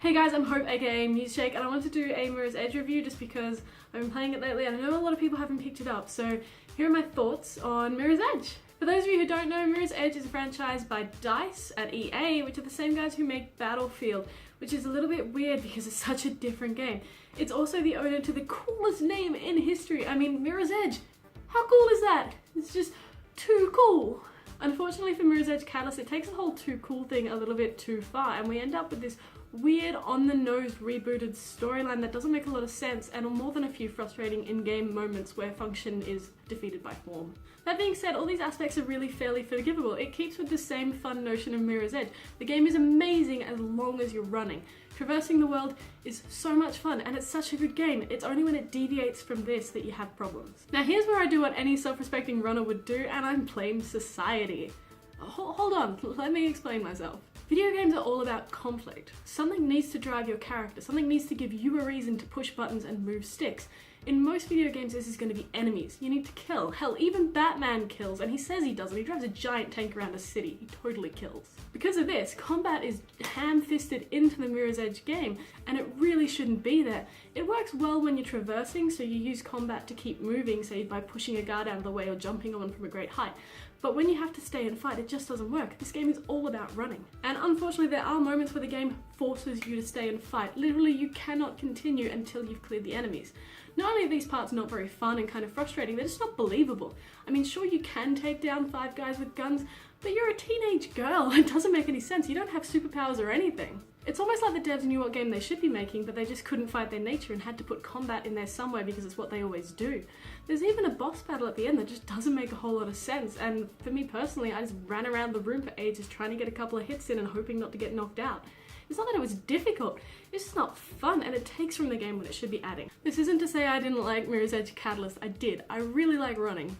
Hey guys, I'm Hope aka MuseShake, and I wanted to do a Mirror's Edge review just because I've been playing it lately and I know a lot of people haven't picked it up, so here are my thoughts on Mirror's Edge. For those of you who don't know, Mirror's Edge is a franchise by DICE at EA, which are the same guys who make Battlefield, which is a little bit weird because it's such a different game. It's also the owner to the coolest name in history. I mean, Mirror's Edge. How cool is that? It's just too cool. Unfortunately for Mirror's Edge Catalyst, it takes the whole too cool thing a little bit too far, and we end up with this weird, on-the-nose rebooted storyline that doesn't make a lot of sense, and more than a few frustrating in-game moments where function is defeated by form. That being said, all these aspects are really fairly forgivable. It keeps with the same fun notion of Mirror's Edge. The game is amazing as long as you're running. Traversing the world is so much fun, and it's such a good game. It's only when it deviates from this that you have problems. Now here's where I do what any self-respecting runner would do, and I blame society. Hold on, let me explain myself. Video games are all about conflict. Something needs to drive your character, something needs to give you a reason to push buttons and move sticks. In most video games, this is going to be enemies. You need to kill. Hell, even Batman kills, and he says he doesn't. He drives a giant tank around a city. He totally kills. Because of this, combat is ham-fisted into the Mirror's Edge game, and it really shouldn't be there. It works well when you're traversing, so you use combat to keep moving, say by pushing a guard out of the way or jumping on from a great height. But when you have to stay and fight, it just doesn't work. This game is all about running. And unfortunately, there are moments where the game forces you to stay and fight. Literally, you cannot continue until you've cleared the enemies. Not only are these parts not very fun and kind of frustrating, they're just not believable. I mean, sure, you can take down 5 guys with guns, but you're a teenage girl. It doesn't make any sense. You don't have superpowers or anything. It's almost like the devs knew what game they should be making, but they just couldn't fight their nature and had to put combat in there somewhere because it's what they always do. There's even a boss battle at the end that just doesn't make a whole lot of sense, and for me personally, I just ran around the room for ages trying to get a couple of hits in and hoping not to get knocked out. It's not that it was difficult, it's just not fun, and it takes from the game what it should be adding. This isn't to say I didn't like Mirror's Edge Catalyst, I did. I really like running.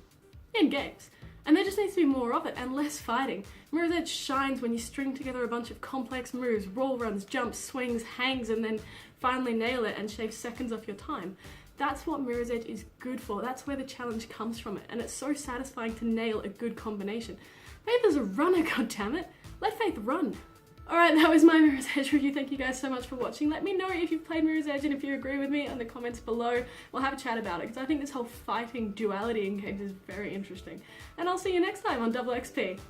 In games. And there just needs to be more of it, and less fighting. Mirror's Edge shines when you string together a bunch of complex moves, roll runs, jumps, swings, hangs, and then finally nail it and shave seconds off your time. That's what Mirror's Edge is good for, that's where the challenge comes from it, and it's so satisfying to nail a good combination. Faith is a runner, goddammit! Let Faith run! Alright, that was my Mirror's Edge review. Thank you guys so much for watching. Let me know if you've played Mirror's Edge and if you agree with me in the comments below. We'll have a chat about it because I think this whole fighting duality in games is very interesting. And I'll see you next time on Double XP.